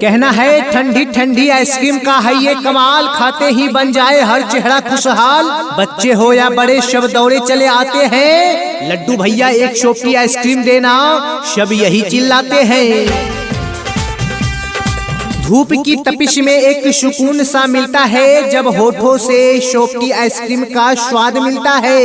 कहना है ठंडी ठंडी आइसक्रीम का है ये कमाल, खाते ही बन जाए हर चेहरा खुशहाल। बच्चे हो या बड़े सब दौड़े चले आते हैं, लड्डू भैया एक शॉपटी आइसक्रीम देना, सब यही चिल्लाते हैं। धूप की तपिश में एक सुकून सा मिलता है, जब होठों से शॉपटी आइसक्रीम का स्वाद मिलता है।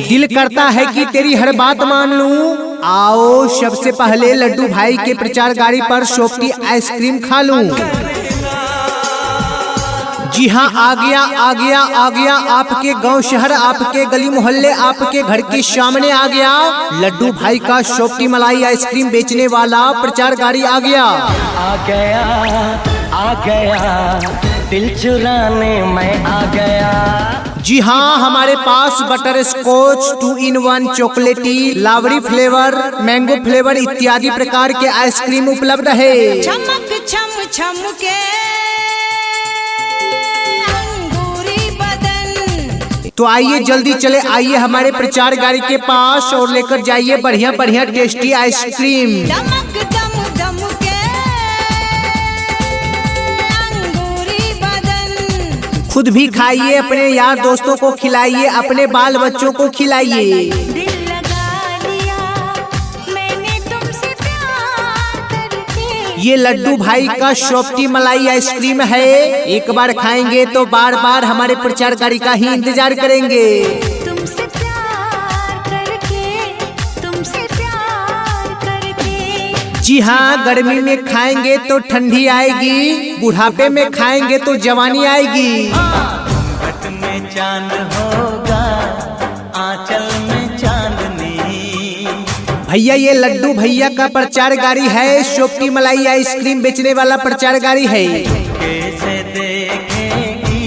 दिल करता है कि तेरी हर बात मान लूं, आओ सबसे पहले लड्डू भाई के प्रचार गाड़ी पर शॉपटी आइसक्रीम खा लूं। जी हाँ, आ गया आ गया आ गया, आपके गांव शहर, आपके गली मोहल्ले, आपके घर के सामने आ गया लड्डू भाई का शॉपटी मलाई आइसक्रीम बेचने वाला प्रचार गाड़ी आ गया। आ गया दिल चुराने मैं आ गया। जी हाँ, हमारे पास बटर स्कॉच, 2 in 1 चॉकलेटी, लावड़ी फ्लेवर, मैंगो फ्लेवर इत्यादि प्रकार के आइसक्रीम उपलब्ध है। चमक छम छम के अंगूरी बदन। तो आइए जल्दी चले आइए हमारे प्रचार गाड़ी के पास और लेकर जाइए बढ़िया बढ़िया टेस्टी आइसक्रीम। दमक दम दम के अंगूरी बदन। खुद भी खाइए, अपने यार दोस्तों को खिलाइए, अपने बाल बच्चों को खिलाइए। दिल लगा लिया मैंने तुमसे प्यार करके। ये लड्डू भाई का शॉपटी मलाई आइसक्रीम है, एक बार खाएंगे तो बार बार हमारे प्रचार गाड़ी का ही इंतजार करेंगे। तुमसे प्यार करके, तुमसे प्यार करके। जी हाँ, गर्मी में खाएंगे तो ठंडी आएगी, बुढ़ापे में खाएंगे तो जवानी आएगी। घट में चांद होगा, आंचल में चांदनी। भैया ये लड्डू भैया का प्रचार गाड़ी है, शॉपटी मलाई आइसक्रीम बेचने वाला प्रचार गाड़ी है। कैसे देखेगी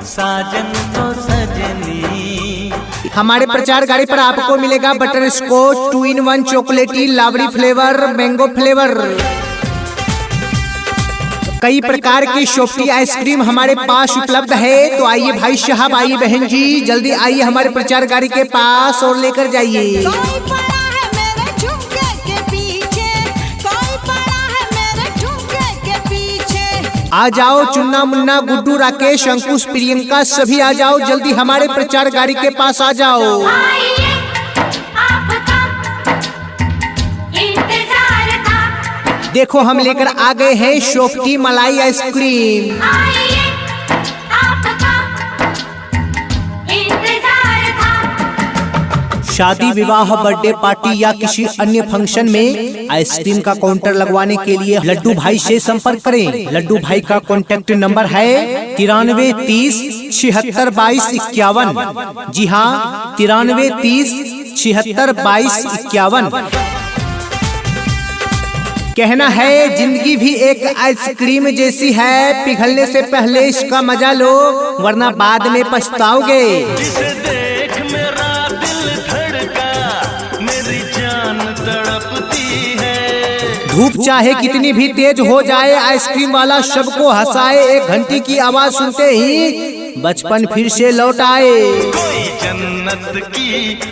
साजन तो सजनी। हमारे प्रचार गाड़ी पर आपको मिलेगा बटर स्कॉच, 2 in 1 चॉकलेटी, लावड़ी फ्लेवर, मैंगो फ्लेवर, कई प्रकार की शॉपटी आइसक्रीम हमारे पास उपलब्ध है। तो आइए भाई साहब, आइए बहन जी, जल्दी आइए हमारे प्रचार गाड़ी के पास और लेकर जाइए। कोई पड़ा है मेरे झुमके के पीछे, कोई पड़ा है मेरे झुमके के पीछे। आ जाओ चुन्ना मुन्ना गुड्डू राकेश अंकुश प्रियंका सभी आ जाओ, जल्दी हमारे प्रचार गाड़ी के पास आ जाओ। देखो हम लेकर आ गए हैं शॉपटी मलाई आइसक्रीम। शादी विवाह बर्थडे पार्टी या किसी अन्य फंक्शन में आइसक्रीम का काउंटर लगवाने के लिए लड्डू भाई से संपर्क करें। लड्डू भाई का कॉन्टेक्ट नंबर है 93 30 76 22 51। जी हाँ, 93 30 76 22 51। कहना है जिंदगी भी एक आइसक्रीम जैसी है, पिघलने से पहले इसका मजा लो वरना बाद में पछताओगे। जिसे देख मेरा दिल धड़का, मेरी जान तड़पती है। धूप चाहे कितनी भी तेज हो जाए, आइसक्रीम वाला सबको हंसाए, एक घंटी की आवाज सुनते ही बचपन फिर से लौट आए। कोई जन्नत की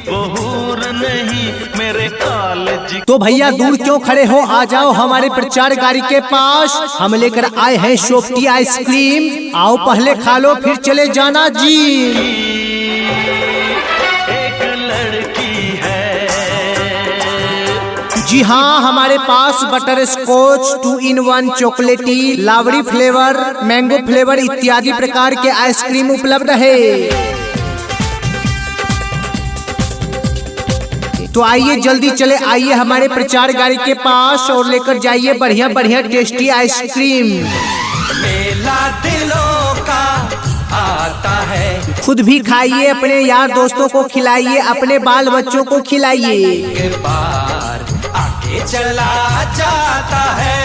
वो हूर नहीं मेरे कॉलेज। तो भैया दूर क्यों खड़े हो, आ जाओ हमारे प्रचार गाड़ी के पास, हम लेकर आए हैं शॉपटी आइसक्रीम। आओ पहले खा लो फिर चले जाना जी। एक लड़की है। जी हाँ, हमारे पास बटर स्कॉच, 2 in 1 चॉकलेटी, लावड़ी फ्लेवर, मैंगो फ्लेवर इत्यादि प्रकार के आइसक्रीम उपलब्ध है। तो आइए जल्दी चले आइए हमारे प्रचार गाड़ी के पास और लेकर जाइए बढ़िया बढ़िया टेस्टी आइसक्रीम। मेला दिलों का आता है, खुद भी खाइए, अपने यार दोस्तों को खिलाइए, अपने बाल बच्चों को खिलाइए। एक बार आगे चला जाता है।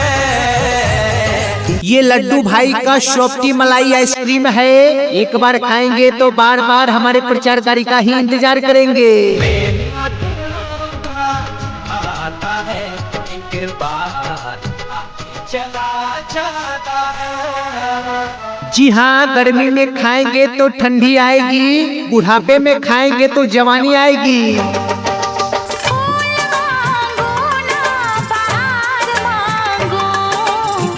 ये लड्डू भाई का शॉपटी मलाई आइसक्रीम है, एक बार खाएंगे तो बार बार हमारे प्रचार गाड़ी का ही इंतजार करेंगे। आता है एक बार चला जाता है। जी हाँ, गर्मी में खाएंगे तो ठंडी आएगी, बुढ़ापे में खाएंगे तो जवानी आएगी।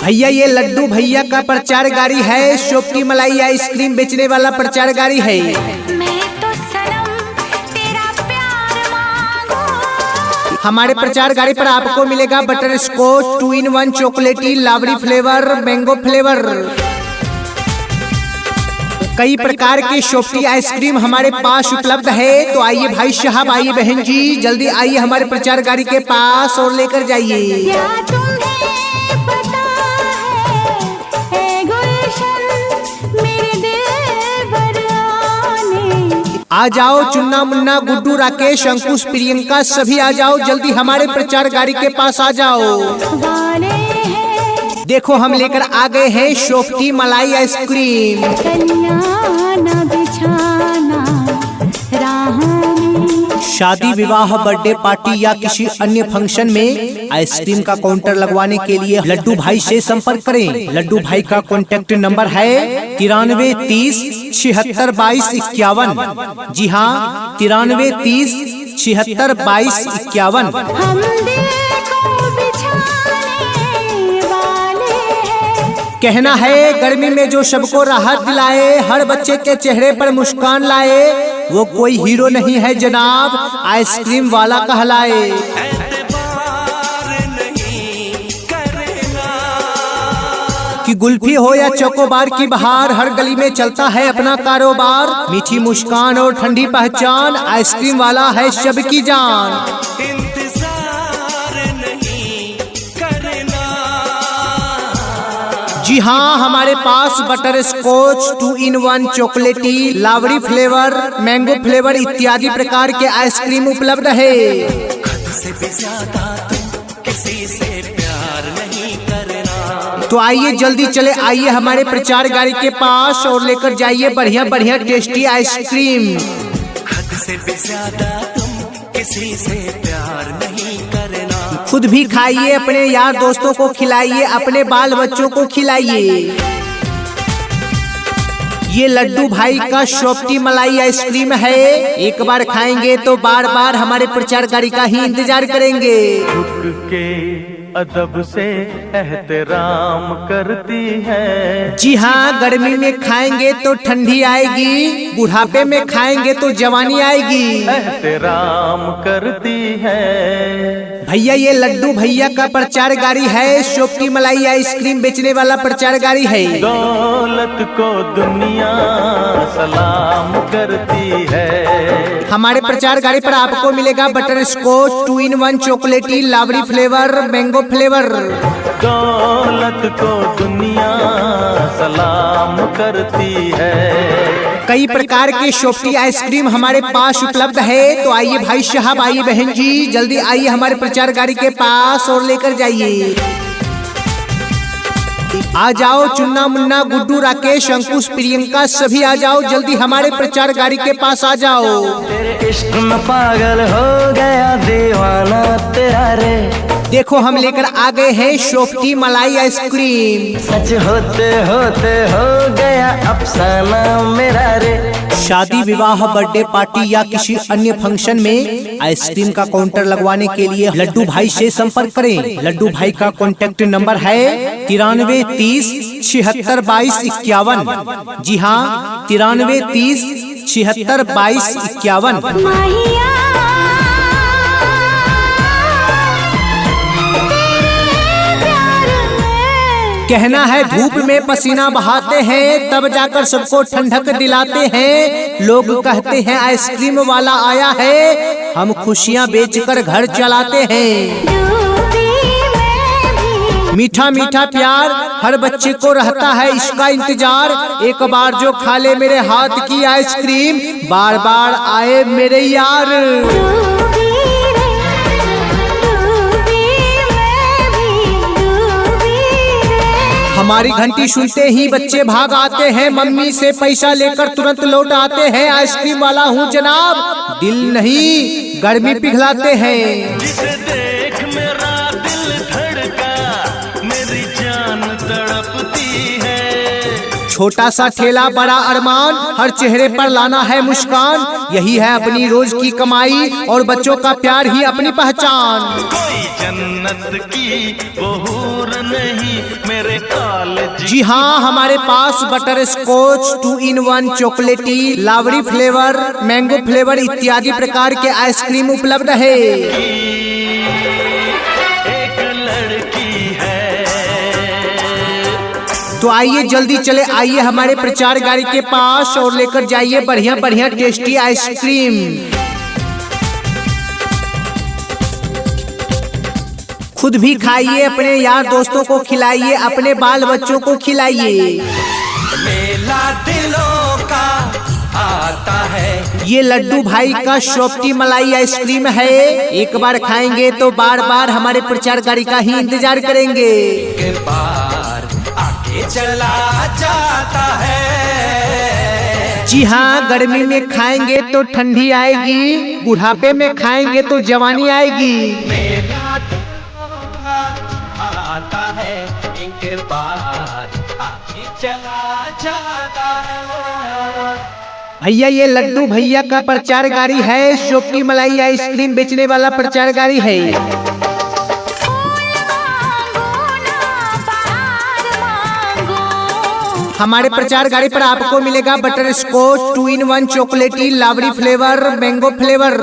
भैया ये लड्डू भैया का प्रचार गाड़ी है, सोपटी मलाई आइसक्रीम बेचने वाला प्रचार गाड़ी है। मैं तो सनम तेरा प्यार मांगू। हमारे प्रचार गाड़ी पर आपको मिलेगा बटर स्कॉच 2 in 1 चॉकलेटी लावड़ी फ्लेवर मैंगो फ्लेवर। कई प्रकार की सोपटी आइसक्रीम हमारे पास उपलब्ध है। तो आइए भाई साहब, आइए बहन जी, जल्दी आइए हमारे प्रचार गाड़ी के पास और लेकर जाइए। क्या तुम्हें पता है गुलशन मेरे दिल भर आने। आ जाओ चुन्ना मुन्ना गुड्डू राकेश अंकुश प्रियंका सभी आ जाओ, जल्दी हमारे प्रचार गाड़ी के पास आ जाओ। वाले हैं देखो हम लेकर आ गए हैं सोपटी मलाई आइसक्रीम। कलियां न बिछाना राहों में। शादी विवाह बर्थडे पार्टी या किसी अन्य फंक्शन में आइसक्रीम का काउंटर लगवाने के लिए लड्डू भाई से संपर्क करें। लड्डू भाई का कॉन्टैक्ट नंबर है 93 30 76 22 51। जी हाँ, 93 30 76 22 51। हम दिल को बिछाने वाले हैं। कहना है गर्मी में जो सबको राहत दिलाए, हर बच्चे के चेहरे पर मुस्कान लाए, वो कोई हीरो नहीं है जनाब, आइसक्रीम वाला कहलाए। कि गुल्फी हो या चोकोबार की बहार, हर गली में चलता है अपना कारोबार। मीठी मुस्कान और ठंडी पहचान, आइसक्रीम वाला है सबकी जान। जी हाँ, हमारे पास बटर स्कॉच 2 in 1 चॉकलेटी लावड़ी फ्लेवर मैंगो फ्लेवर इत्यादि प्रकार के आइसक्रीम उपलब्ध है। तो आइए जल्दी चले आइए हमारे प्रचार गाड़ी के पास और लेकर जाइए बढ़िया बढ़िया टेस्टी आइसक्रीम। खुद भी खाइए, अपने यार दोस्तों को खिलाइए, अपने बाल बच्चों को खिलाइए। ये लड्डू भाई का सोपटी मलाई आइसक्रीम है, एक बार खाएंगे तो बार बार हमारे प्रचार गाड़ी का ही इंतजार करेंगे। झुक के अदब से एहतराम करती है। जी हाँ, गर्मी में खाएंगे तो ठंडी आएगी, बुढ़ापे में खाएंगे तो जवानी आएगी। एहतराम करती है। भैया ये लड्डू भैया का प्रचार गाड़ी है, सोपटी मलाई आइसक्रीम बेचने वाला प्रचार गाड़ी है। दौलत को दुनिया सलाम करती है। हमारे प्रचार गाड़ी पर आपको मिलेगा बटर स्कॉच 2 in 1 चॉकलेटी लावड़ी फ्लेवर मैंगो फ्लेवर। दौलत को दुनिया सलाम करती है। कई प्रकार के सोपटी आइसक्रीम हमारे पास उपलब्ध है। तो आइए भाई साहब, आइए बहन जी, जल्दी आइए हमारे प्रचार गाड़ी के पास और लेकर जाइए। आ जाओ चुन्ना मुन्ना गुड्डू राकेश अंकुश प्रियंका सभी आ जाओ, जल्दी हमारे प्रचार गाड़ी के पास आ जाओ। तेरे इश्क में पागल हो गया दीवाना तेरा रे। देखो हम लेकर आ गए हैं सोपटी मलाई आइसक्रीम। सच होते होते हो गया अफसाना मेरा रे। शादी विवाह बर्थडे पार्टी या किसी अन्य फंक्शन में आइसक्रीम का काउंटर लगवाने के लिए लड्डू भाई से संपर्क करें। लड्डू भाई का कॉन्टैक्ट नंबर है 93 30 76 22 51। जी हाँ, 93 30 76 22 51। माहिया कहना है धूप में पसीना बहाते हैं, तब जाकर सबको ठंडक दिलाते हैं। लोग कहते हैं आइसक्रीम वाला आया है, हम खुशियाँ बेचकर घर चलाते हैं। मीठा मीठा प्यार हर बच्चे को रहता है इसका इंतजार, एक बार जो खा ले मेरे हाथ की आइसक्रीम, बार बार आए मेरे यार। हमारी घंटी सुनते ही बच्चे भाग आते हैं, मम्मी से पैसा लेकर तुरंत लौट आते हैं। आइसक्रीम वाला हूँ जनाब, दिल नहीं गर्मी पिघलाते हैं। जिसे देख मेरा दिल धड़का, मेरी जान तड़पती है। छोटा सा ठेला बड़ा अरमान, हर चेहरे पर लाना है मुस्कान, यही है अपनी रोज की कमाई और बच्चों का प्यार ही अपनी पहचान। कोई जन्नत बरत की वो हूर नहीं मेरे कॉलेज। जी हाँ, हमारे पास बटर स्कॉच, 2-in-1 चॉकलेटी, लावड़ी फ्लेवर, मैंगो फ्लेवर इत्यादि प्रकार के आइसक्रीम उपलब्ध है। एक लड़की है, तो आइए जल्दी चले आइए हमारे प्रचार गाड़ी के पास और लेकर जाइए बढ़िया बढ़िया टेस्टी आइसक्रीम। खुद भी खाइए, अपने यार दोस्तों को खिलाइए, अपने बाल बच्चों को खिलाइए। मेला दिलों का आता है। ये लड्डू भाई का शॉपटी मलाई आइसक्रीम है। एक बार खाएंगे तो बार बार हमारे प्रचार गाड़ी का ही इंतजार करेंगे। एक बार आगे चला जाता है। जी हाँ, गर्मी में खाएंगे तो ठंडी आएगी, बुढ़ापे में खाएंगे तो जवानी आएगी। मेला आता है, एक बार आगे चला जाता है। भैया ये लड्डू भैया का प्रचार गाड़ी है, शॉपटी मलाई आइसक्रीम बेचने वाला प्रचार गाड़ी है। हमारे प्रचार गाड़ी पर आपको मिलेगा बटर स्कॉच, 2-in-1 चॉकलेटी, लावड़ी फ्लेवर, मैंगो फ्लेवर।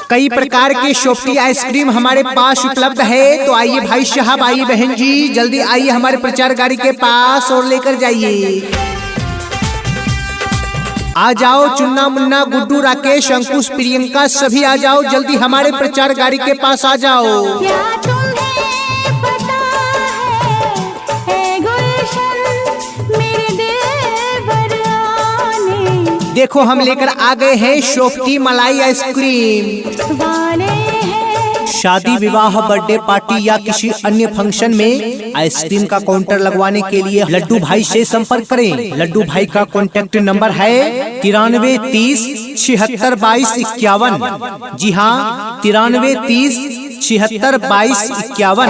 कई प्रकार के शॉपटी आइसक्रीम हमारे पास उपलब्ध है। तो आइए भाई साहब, आइए बहन जी, जल्दी आइए हमारे प्रचार गाड़ी के पास और लेकर जाइए। आ जाओ चुन्ना मुन्ना, गुड्डू, राकेश, अंकुश, प्रियंका, सभी आ जाओ जल्दी हमारे प्रचार गाड़ी के पास आ जाओ। देखो हम लेकर आ गए हैं शॉपटी मलाई आइसक्रीम। शादी, विवाह, बर्थडे पार्टी या किसी अन्य फंक्शन में आइसक्रीम का काउंटर लगवाने के लिए लड्डू भाई से संपर्क करें। लड्डू भाई का कॉन्टैक्ट नंबर है 93 30 76 22 51। जी हाँ, 93 30 76 22 51।